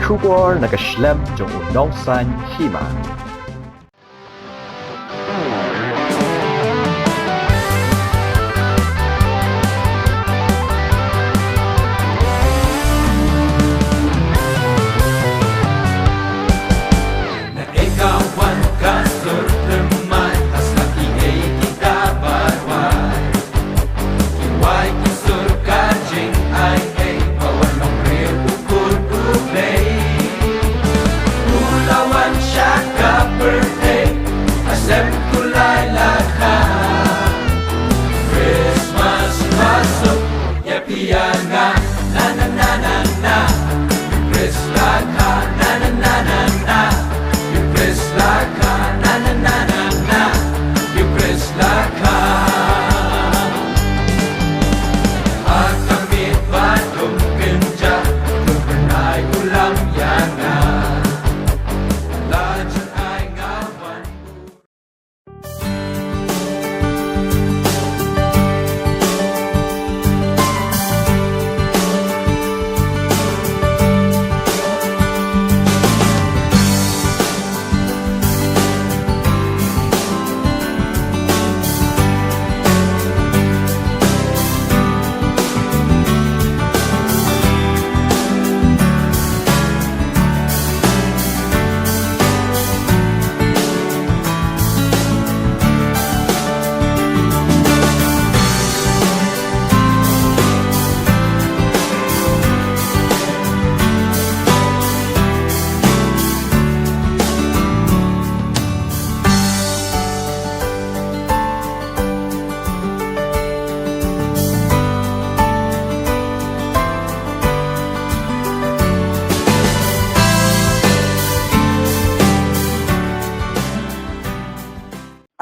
出国那个 schlimm 就有农山起嘛。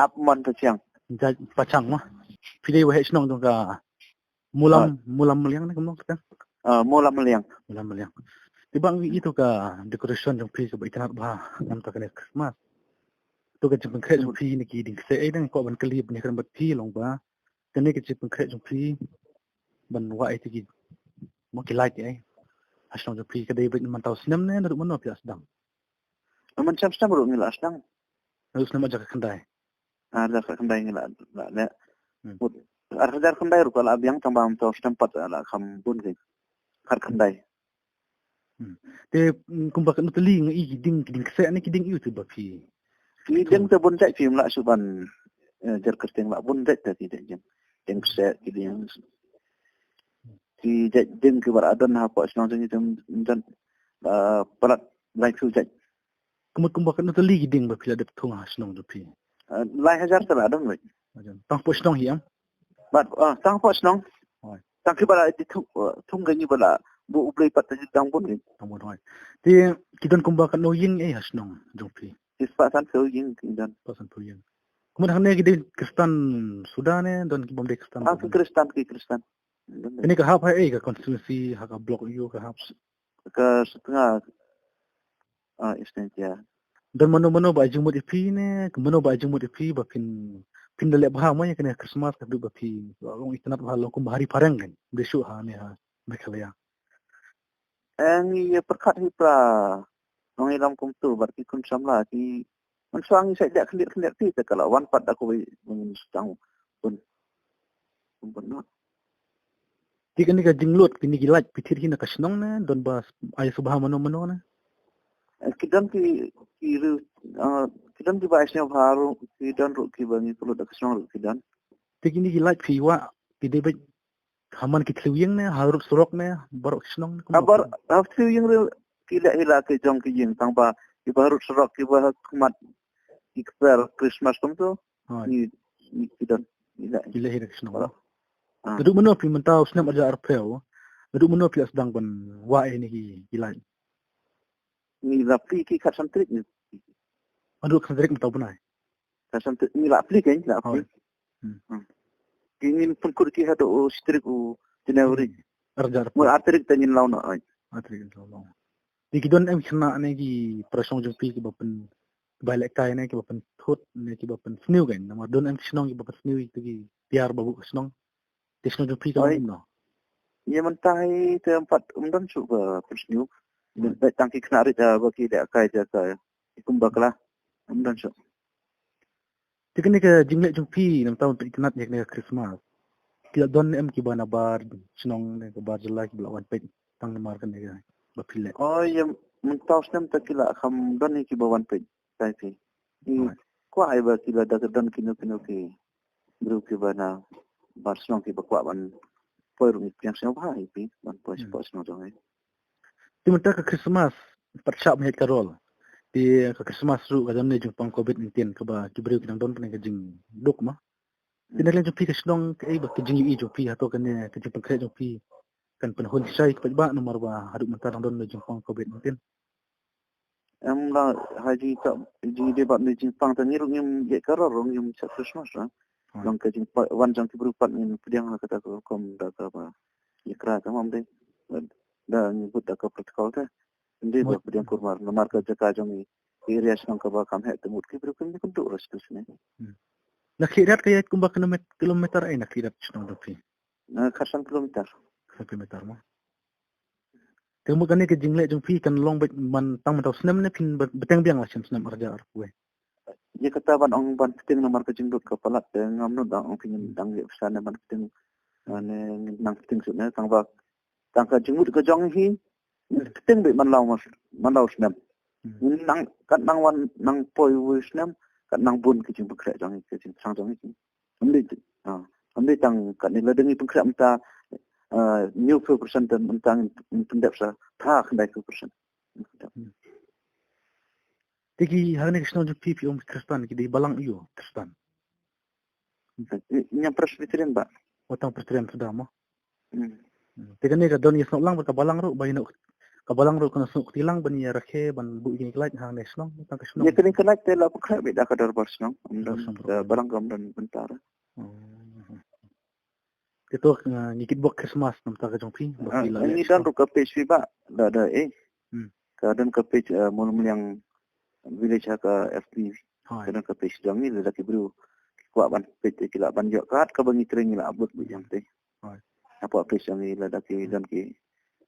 Apmon pacang. Pacang mah. Pilih wahai senang tu ka. Mulam meliang ni kemana kita? Mulam meliang. Mulam meliang. Tibang itu ka decoration jong pi sebab ikan bah nam tak kena Christmas. Tu ka jemput kerja jong pi ni kiding. Saya dah kau ban kelip ni kan berpi long ba. Kini kita jemput kerja jong pi ban wahai tu kid. Mau kilai ni. Asal jong pi kadai beri mantau senam ni nak mana pi asdang. Man sam ru ngila asdang. Harus nama jaga kendai. Ada kendai ngila la. Arhadar kendai ru kala abiang tambah am tahu tempat ala kambun ke. Har kendai. Te kumbak nu teli ngi kiding saya ni kiding itu bapi. Kiding tu bun cai film la suban jar kerteng la bun cai tadi deng. Deng saya kiding. Ki deng ke baradan ha pa senang ni dan pelat lai su cai. Kumbak nu teli kiding bapi ada thung ha senang bapi. Lai hajar tala dong oi. Tang pos nong hiam. Bat tang pos nong. Tang ke bala di thung ganyi bala bu ublei pat ji dang bun ni. Tang bon hoi. Ti kidon kumbak no ying hasnong jongpi. Ispasan ke ying dan Pasan pu ying. Kemudian hanya kidin Kristen Sudan dan kibom de Kristen. Ki Kristen. Ini ke hap hai ke konstitusi hak blok you ke hap. Ke setengah istilah. Dan mano ba jumut ipi ne, mano ba jumut ipi ba pin dale bah mo ya kena Christmas ka ba pi. Long itanat ba long kum hari parang kan. Besu ha ne ha mekhalaya. Ang perkat hi pra nong ilam kum tu berarti kun samla ki mensuang saya dak kelir ti kalau wan pat aku mengustang pun not. Ti kan ka jinglut kini gilat pitir hina ka snong ne don ba ay subha mano ne. Kidan di baisnya baru kidan ru ki bangi perlu dak snong ru kidan. Ti kini gilat pi wa ti de haman ki thluyeng ne harut surok ne barok snong ne. Abar after yang kila hila ke jong ki jing tang ba ki baru serok ki ba kumat ikper Christmas tum tu ni kidan Gila hira snong. Duduk mano pi mentau snap aja arpel. Duduk mano pi asdang ban wa ini gilai. Ni lapi ki kat santrik ni. Aduh kan direct mentau benai. Kat santrik ni lapi kan lapi. Kini pun kur ki hado strik u Januari. Arjar. Mo atrik tanyin launa ai. Atrik launa. Di kidon em kena ne ki presong jumpi ki bapen balik kai ne ki bapen thut ne ki bapen sniu kan. Nama don em snong ki bapen sniu itu ki tiar babu snong. Tisno jumpi kan no. Ia mentai tempat umdan su ba persniu. Baik tangki kena rit bagi dak kai jaka. Ikum baklah. Amdan so. Jadi ni ke jingle jumpi nam tahun penat ni ke Christmas. Kita don em ki bana bar senong ni ke bar jelai ki lawan pek tang mar kan ni ke bapile. Oh ya mentaus nem takila kham don ki bawan pe. Tai pi. Ni ko ai ba kila dak don kino ki. Bru ki bana bar senong ki bakwa ban poir ni yang sel hai pi ban poir sport senong jong ai. Ti mentah ke Christmas percap ni karol. Di ke Christmas ru ka ni jumpang COVID-19 ke ba ki bru ki nang don pen ke jing duk mah. Ti nak jumpi ke senong ke ai ba ke jing i jumpi atau kan ni ke jumpang kre jumpi kan pen hol sai ke ba nomor ba haduk mentah nang don ni jumpang COVID-19. Em la haji tak ji debat ni jingpang tan ni rung ye karor rung yum chat Christmas ah. Long ke jing wan jang ki berupat ni pediang kata ko kom da ka ba. Ye kra ta mam de. Da ni but da ka protokol ta. Ndi ba pediang kurmar nomar ka jaka jong ni area sang ka ba kam he temut ki berukum ni kuntu ras tu sini. Nakhirat kaya kumba kilometer ay nakhirat senong jumpi. Khasan kilometer. Kilometer mo. Tengok kan ni ke jingle jumpi kan long man tang mentau senam ni pin beteng biang lah senam arja arwe. Ye kata ban ong ban pediang nomar ka jingdut ka palat ngam no da ong pin dang ye sana ban pediang ne nang pediang su ne tang ba tang ka jingdut ka jong hi pediang be man law senam. Nang kat nang wan nang poi wis nam kat nang bun ke jing bekrak jang ke jing sang jang ni ambil tang kat ni la dengi bekrak mta new percent tentang pendap sa tha khandai percent. Tegi hari ni senong jumpi pi Kristan ki di balang iyo Kristan. Yang presbyterian ba. Watang presbyterian sudah mo. Tegi ni ka don yes lang ba balang ro ba ino ka balang ro kana sok tilang ban ya rakhe ban bu gini kelait hang ni senong tang ka senong. Ye kini kelait te la bekrak be da ka dar bar senong. Barang gam dan bentar. Itu ngikit buat Christmas nam ta ka jumpi. Ini dan ru ka page ba da ka dan ka page mul yang village ka FB. Kadang ka page jang ni la ki bru kwa ban page ki la ban yo kat ka bangi training la abut bu jang te. Apa page jang ni la da ki dan ki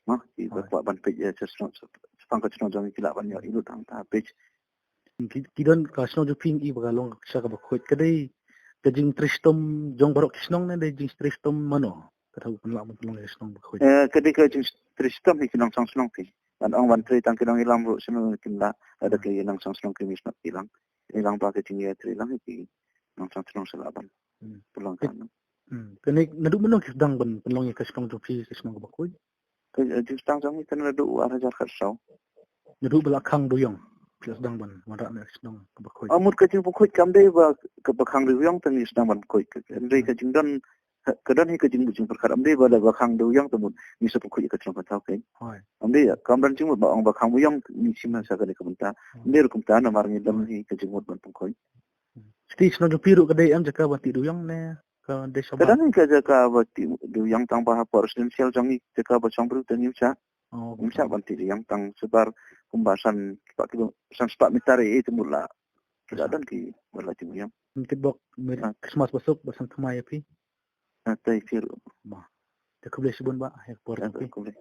mah ki kwa ban page senong sepang ka senong jang ki la ban yo ilu tang ta page. Ki don ka senong jumpi i bagalong sa ka bakhot kadai kajing tristom jong barok kisnong na jing tristom mano kataw pun lang kisnong bakhot. Ketika jing tristom ki nang sang senong ki. Dan ang ban tri tang ki nang ilang ro senong ki la ada ki nang sang senong ki misna ilang. Ilang pa ki jing ye tri lang ki nang sang senong salaban. Pulang kan. Kani nadu menong kisdang ban penlong ka senong jumpi kisnong bakhot. Jing stang jang ni tan nadu arajar kharsau. Nadu belakang doyong. Kisdang ban marak na kisnong bakhot. Amut ka jing bakhot kam dei ba ka bakhang doyong tan ni stang ban bakhot. Ndai ka jing dan kadan hi ka jing bujing perkara amdei ba da bakhang doyong tamut ni sa bakhot ka jing patau kai. Amdei kam dan jing ba ong bakhang doyong ni simna sa ka de kamta. Ndai ru kamta na mar ni dam hi ka jing mot ban bakhot. Sti senong jumpi ru kadai am jaka bati doyong ne ka desa ba. Kadan hi ka jaka bati doyong tang ba residential jang ni jaka ba chang bru tan ni cha. Umsa banti yang tang sebar pembahasan Pak Kilo san sepak mitare itu mula tidak dan ki berlaku yang ngikit bok Christmas besok bersang kemai api. Tai fil Bah. Te kuble sibun ba hek por api. kuble.